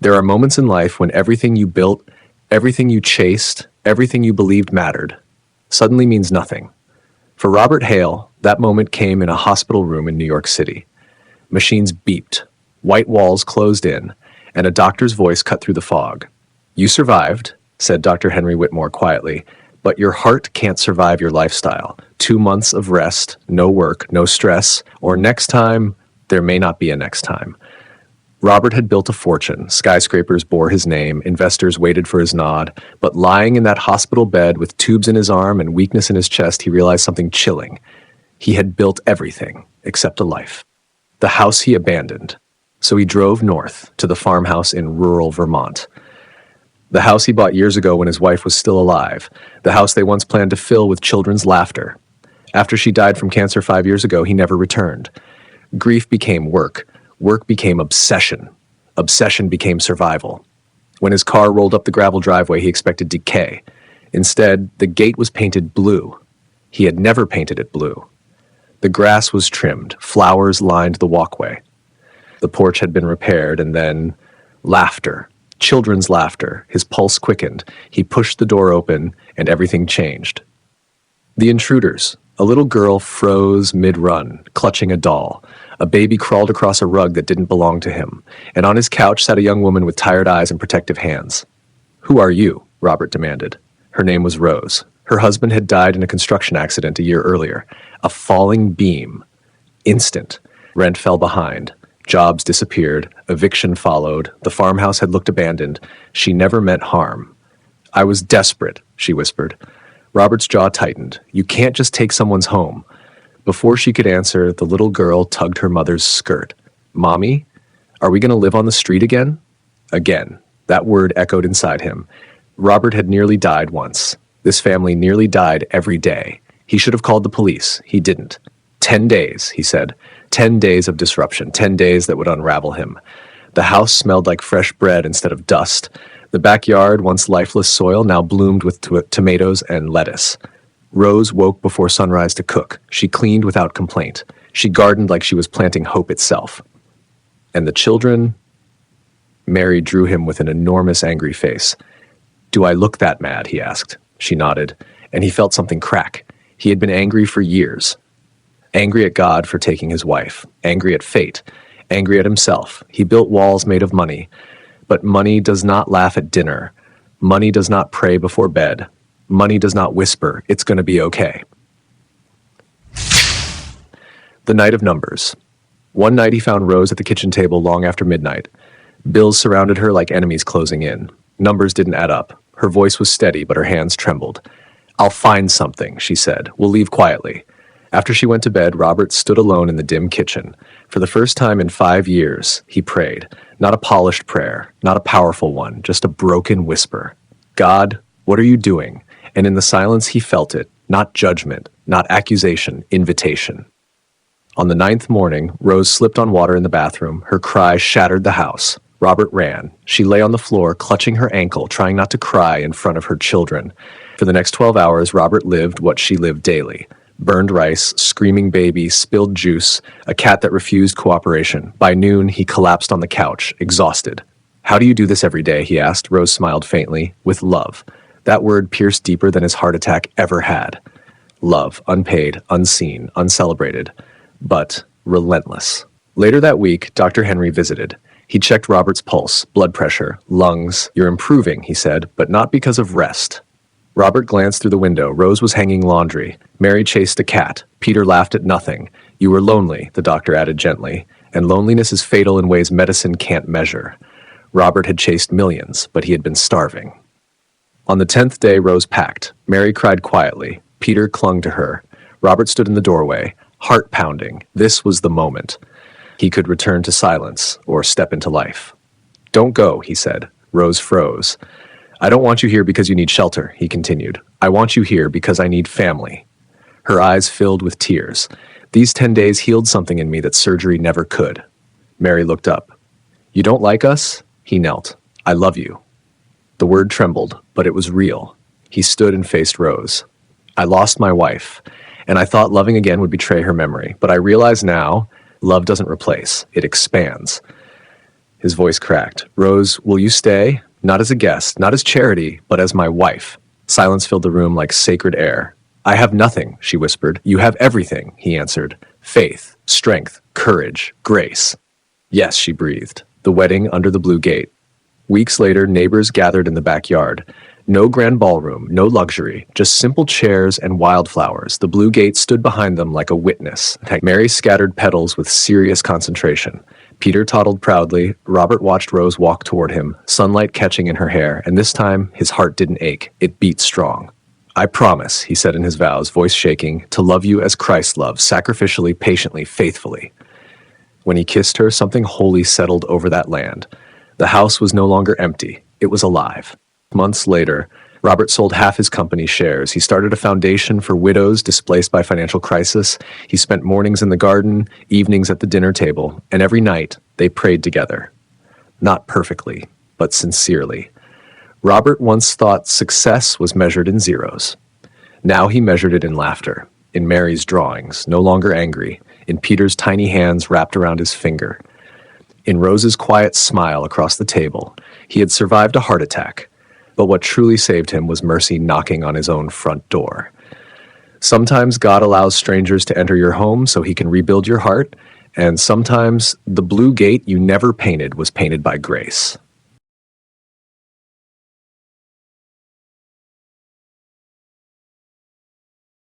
There are moments in life when everything you built, everything you chased, everything you believed mattered, suddenly means nothing. For Robert Hale, that moment came in a hospital room in New York City. Machines beeped, white walls closed in, and a doctor's voice cut through the fog. "You survived," said Dr. Henry Whitmore quietly, "but your heart can't survive your lifestyle. 2 months of rest, no work, no stress, or next time, there may not be a next time." Robert had built a fortune. Skyscrapers bore his name. Investors waited for his nod. But lying in that hospital bed with tubes in his arm and weakness in his chest, he realized something chilling. He had built everything except a life. The house he abandoned. So he drove north to the farmhouse in rural Vermont. The house he bought years ago when his wife was still alive. The house they once planned to fill with children's laughter. After she died from cancer 5 years ago, he never returned. Grief became work. Work became obsession. Obsession became survival. When his car rolled up the gravel driveway, he expected decay. Instead, the gate was painted blue. He had never painted it blue. The grass was trimmed. Flowers lined the walkway. The porch had been repaired, and then laughter. Children's laughter. His pulse quickened. He pushed the door open, and everything changed. The intruders. A little girl froze mid-run, clutching a doll. A baby crawled across a rug that didn't belong to him, and on his couch sat a young woman with tired eyes and protective hands. "Who are you?" Robert demanded. Her name was Rose. Her husband had died in a construction accident a year earlier. A falling beam. Instant. Rent fell behind. Jobs disappeared. Eviction followed. The farmhouse had looked abandoned. She never meant harm. "I was desperate," she whispered. Robert's jaw tightened. "You can't just take someone's home." Before she could answer, the little girl tugged her mother's skirt. "Mommy, are we going to live on the street again?" Again. That word echoed inside him. Robert had nearly died once. This family nearly died every day. He should have called the police. He didn't. 10 days, he said. 10 days of disruption. 10 days that would unravel him. The house smelled like fresh bread instead of dust. The backyard, once lifeless soil, now bloomed with tomatoes and lettuce. Rose woke before sunrise to cook. She cleaned without complaint. She gardened like she was planting hope itself. And the children? Mary drew him with an enormous angry face. "Do I look that mad?" he asked. She nodded, and he felt something crack. He had been angry for years. Angry at God for taking his wife. Angry at fate. Angry at himself. He built walls made of money. But money does not laugh at dinner. Money does not pray before bed. Money does not whisper, "It's going to be okay." The night of numbers. One night he found Rose at the kitchen table long after midnight. Bills surrounded her like enemies closing in. Numbers didn't add up. Her voice was steady, but her hands trembled. "I'll find something," she said. "We'll leave quietly." After she went to bed, Robert stood alone in the dim kitchen. For the first time in 5 years, he prayed. Not a polished prayer, not a powerful one, just a broken whisper. "God, what are you doing?" And in the silence he felt it, not judgment, not accusation, invitation. On the 9th morning, Rose slipped on water in the bathroom. Her cry shattered the house. Robert ran. She lay on the floor, clutching her ankle, trying not to cry in front of her children. For the next 12 hours, Robert lived what she lived daily. Burned rice, screaming baby, spilled juice, a cat that refused cooperation. By noon, he collapsed on the couch, exhausted. "How do you do this every day?" he asked. Rose smiled faintly. "With love." That word pierced deeper than his heart attack ever had. Love, unpaid, unseen, uncelebrated, but relentless. Later that week, Dr. Henry visited. He checked Robert's pulse, blood pressure, lungs. "You're improving," he said, "but not because of rest." Robert glanced through the window. Rose was hanging laundry. Mary chased a cat. Peter laughed at nothing. "You were lonely," the doctor added gently, "and loneliness is fatal in ways medicine can't measure." Robert had chased millions, but he had been starving. On the 10th day, Rose packed. Mary cried quietly. Peter clung to her. Robert stood in the doorway, heart pounding. This was the moment. He could return to silence or step into life. "Don't go," he said. Rose froze. "I don't want you here because you need shelter," he continued. "I want you here because I need family." Her eyes filled with tears. "These 10 days healed something in me that surgery never could." Mary looked up. "You don't like us?" He knelt. "I love you." The word trembled, but it was real. He stood and faced Rose. "I lost my wife, and I thought loving again would betray her memory, but I realize now, love doesn't replace, it expands." His voice cracked. Rose, will you stay? Not as a guest, not as charity, but as my wife. Silence filled the room like sacred air. I have nothing, she whispered. You have everything, he answered. Faith, strength, courage, grace. Yes, she breathed. The wedding under the blue gate. Weeks later, neighbors gathered in the backyard. No grand ballroom, no luxury, just simple chairs and wildflowers. The blue gate stood behind them like a witness. Mary scattered petals with serious concentration. Peter toddled proudly. Robert watched Rose walk toward him, sunlight catching in her hair, and this time his heart didn't ache. It beat strong. I promise, he said in his vows, voice shaking, to love you as Christ loves, sacrificially, patiently, faithfully. When he kissed her, something holy settled over that land. The house was no longer empty. It was alive. Months later, Robert sold half his company's shares. He started a foundation for widows displaced by financial crisis. He spent mornings in the garden, evenings at the dinner table, and every night they prayed together. Not perfectly, but sincerely. Robert once thought success was measured in zeros. Now he measured it in laughter, in Mary's drawings, no longer angry, in Peter's tiny hands wrapped around his finger, in Rose's quiet smile across the table. He had survived a heart attack. But what truly saved him was mercy knocking on his own front door. Sometimes God allows strangers to enter your home so he can rebuild your heart, and sometimes the blue gate you never painted was painted by grace.